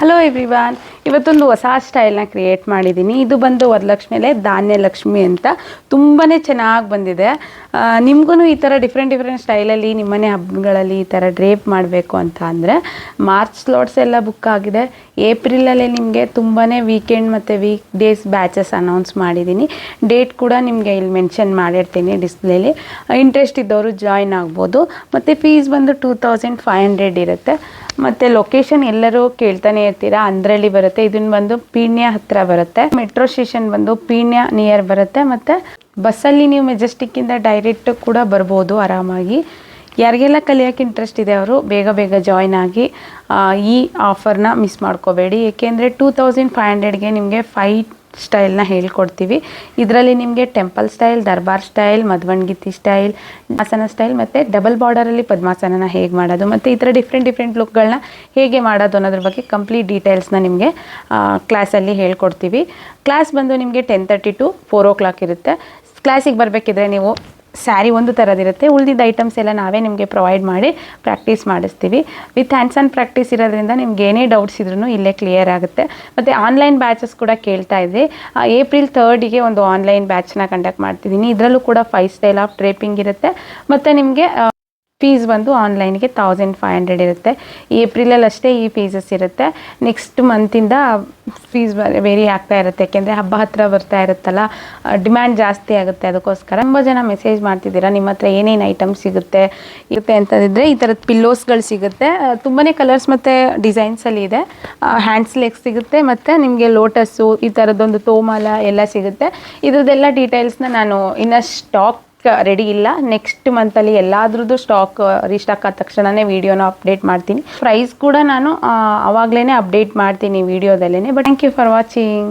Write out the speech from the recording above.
Hello everyone, ಇವತ್ತೊಂದು ಹೊಸ ಸ್ಟೈಲ್ನ create ಮಾಡಿದ್ದೀನಿ. ಇದು ಬಂದು ವರಲಕ್ಷ್ಮಿಯಲ್ಲೇ ಧಾನ್ಯಲಕ್ಷ್ಮಿ ಅಂತ ತುಂಬಾ ಚೆನ್ನಾಗಿ ಬಂದಿದೆ. ನಿಮಗೂ ಈ ಥರ ಡಿಫ್ರೆಂಟ್ ಸ್ಟೈಲಲ್ಲಿ ನಿಮ್ಮನೆ ಹಬ್ಬಗಳಲ್ಲಿ ಈ ಥರ ಡ್ರೇಪ್ ಮಾಡಬೇಕು ಅಂತ ಅಂದರೆ ಮಾರ್ಚ್ ಸ್ಲಾಟ್ಸ್ ಎಲ್ಲ ಬುಕ್ ಆಗಿದೆ. ಏಪ್ರಿಲಲ್ಲೇ ನಿಮಗೆ ತುಂಬಾ ವೀಕೆಂಡ್ ಮತ್ತು ವೀಕ್ ಡೇಸ್ ಬ್ಯಾಚಸ್ ಅನೌನ್ಸ್ ಮಾಡಿದ್ದೀನಿ. ಡೇಟ್ ಕೂಡ ನಿಮಗೆ ಇಲ್ಲಿ ಮೆನ್ಷನ್ ಮಾಡಿರ್ತೀನಿ ಡಿಸ್ಪ್ಲೇಲಿ. ಇಂಟ್ರೆಸ್ಟ್ ಇದ್ದವರು ಜಾಯ್ನ್ ಆಗ್ಬೋದು. ಮತ್ತು ಫೀಸ್ ಬಂದು 2500 ಇರುತ್ತೆ. ಮತ್ತು ಲೊಕೇಶನ್ ಎಲ್ಲರೂ ಕೇಳ್ತಾನೆ ಇರ್ತೀರಾ, ಅಂದ್ರಲ್ಲಿ ಬರುತ್ತೆ. ಇದನ್ನು ಬಂದು ಪೀಣ್ಯ ಹತ್ರ ಬರುತ್ತೆ. ಮೆಟ್ರೋ ಸ್ಟೇಷನ್ ಬಂದು ಪೀಣ್ಯ ನಿಯರ್ ಬರುತ್ತೆ. ಮತ್ತು ಬಸ್ಸಲ್ಲಿ ನೀವು ಮೆಜೆಸ್ಟಿಕ್ಕಿಂದ ಡೈರೆಕ್ಟ್ ಕೂಡ ಬರ್ಬೋದು ಆರಾಮಾಗಿ. ಯಾರಿಗೆಲ್ಲ ಕಲಿಯೋಕ್ಕೆ ಇಂಟ್ರೆಸ್ಟ್ ಇದೆ ಅವರು ಬೇಗ ಜಾಯ್ನ್ ಆಗಿ ಈ ಆಫರ್ನ ಮಿಸ್ ಮಾಡ್ಕೋಬೇಡಿ. ಏಕೆಂದರೆ 2500ಗೆ ನಿಮಗೆ 5 ಸ್ಟೈಲ್ನ ಹೇಳ್ಕೊಡ್ತೀವಿ. ಇದರಲ್ಲಿ ನಿಮಗೆ ಟೆಂಪಲ್ ಸ್ಟೈಲ್, ದರ್ಬಾರ್ ಸ್ಟೈಲ್, ಮಧುವಣ್ಗೀತಿ ಸ್ಟೈಲ್, ಪದ್ಮಾಸನ ಸ್ಟೈಲ್ ಮತ್ತು ಡಬಲ್ ಬಾರ್ಡರಲ್ಲಿ ಪದ್ಮಾಸನನ ಹೇಗೆ ಮಾಡೋದು ಮತ್ತು ಈ ಥರ ಡಿಫ್ರೆಂಟ್ ಲುಕ್ಗಳನ್ನ ಹೇಗೆ ಮಾಡೋದು ಅನ್ನೋದ್ರ ಬಗ್ಗೆ ಕಂಪ್ಲೀಟ್ ಡೀಟೇಲ್ಸ್ನ ನಿಮಗೆ ಕ್ಲಾಸಲ್ಲಿ ಹೇಳ್ಕೊಡ್ತೀವಿ. ಕ್ಲಾಸ್ ಬಂದು ನಿಮಗೆ 10:30 to 4 o'clock ಇರುತ್ತೆ. ಕ್ಲಾಸಿಗೆ ಬರಬೇಕಿದ್ರೆ ನೀವು ಸ್ಯಾರಿ ಒಂದು ಥರದಿರುತ್ತೆ. ಉಳಿದಿದ್ದ ಐಟಮ್ಸ್ ಎಲ್ಲ ನಾವೇ ನಿಮಗೆ ಪ್ರೊವೈಡ್ ಮಾಡಿ ಪ್ರಾಕ್ಟೀಸ್ ಮಾಡಿಸ್ತೀವಿ. ವಿತ್ ಹ್ಯಾಂಡ್ಸ್ ಆನ್ ಪ್ರಾಕ್ಟೀಸ್ ಇರೋದ್ರಿಂದ ನಿಮ್ಗೆ ಏನೇ ಡೌಟ್ಸ್ ಇದ್ರೂ ಇಲ್ಲೇ ಕ್ಲಿಯರ್ ಆಗುತ್ತೆ. ಮತ್ತು ಆನ್ಲೈನ್ ಬ್ಯಾಚಸ್ ಕೂಡ ಕೇಳ್ತಾ ಇದ್ರಿ. ಏಪ್ರಿಲ್ 3ಗೆ ಒಂದು ಆನ್ಲೈನ್ ಬ್ಯಾಚ್ನ ಕಂಡಕ್ಟ್ ಮಾಡ್ತಿದ್ದೀನಿ. ಇದರಲ್ಲೂ ಕೂಡ 5 ಸ್ಟೈಲ್ ಆಫ್ ಡ್ರೇಪಿಂಗ್ ಇರುತ್ತೆ. ಮತ್ತು ನಿಮಗೆ ಫೀಸ್ ಬಂದು ಆನ್ಲೈನ್ಗೆ 1500 ಇರುತ್ತೆ. ಏಪ್ರಿಲಲ್ಲಿ ಅಷ್ಟೇ ಈ ಫೀಸಸ್ ಇರುತ್ತೆ. ನೆಕ್ಸ್ಟ್ ಮಂತಿಂದ ಫೀಸ್ ವೇರಿ ಆಗ್ತಾ ಇರುತ್ತೆ. ಯಾಕೆಂದರೆ ಹಬ್ಬ ಹತ್ರ ಬರ್ತಾ ಇರುತ್ತಲ್ಲ, ಡಿಮ್ಯಾಂಡ್ ಜಾಸ್ತಿ ಆಗುತ್ತೆ. ಅದಕ್ಕೋಸ್ಕರ ತುಂಬ ಜನ ಮೆಸೇಜ್ ಮಾಡ್ತಿದ್ದೀರಾ ನಿಮ್ಮ ಹತ್ರ ಏನೇನು ಐಟಮ್ಸ್ ಸಿಗುತ್ತೆ ಅಂತಂದಿದ್ರೆ ಈ ಥರದ ಪಿಲ್ಲೋಸ್ಗಳು ಸಿಗುತ್ತೆ. ತುಂಬಾ ಕಲರ್ಸ್ ಮತ್ತು ಡಿಸೈನ್ಸಲ್ಲಿ ಇದೆ. ಹ್ಯಾಂಡ್ ಸ್ಲೆಕ್ಸ್ ಸಿಗುತ್ತೆ ಮತ್ತು ನಿಮಗೆ ಲೋಟಸ್ಸು ಈ ಥರದ್ದೊಂದು ತೋಮಾಲ ಎಲ್ಲ ಸಿಗುತ್ತೆ. ಇದ್ರದ್ದೆಲ್ಲ ಡೀಟೇಲ್ಸ್ನ ನಾನು ಇನ್ನೂ ಸ್ಟಾಕ್ ರೆಡಿ ಇಲ್ಲ. ನೆಕ್ಸ್ಟ್ ಮಂತಲ್ಲಿ ಎಲ್ಲಾದ್ರದ್ದು ಸ್ಟಾಕ್ ರೀಸ್ಟಾಕ್ ಆದ ತಕ್ಷಣವೇ ವಿಡಿಯೋನ ಅಪ್ಡೇಟ್ ಮಾಡ್ತೀನಿ. ಪ್ರೈಸ್ ಕೂಡ ನಾನು ಆವಾಗಲೇ ಅಪ್ಡೇಟ್ ಮಾಡ್ತೀನಿ ವಿಡಿಯೋದಲ್ಲೇ. But thank you for watching.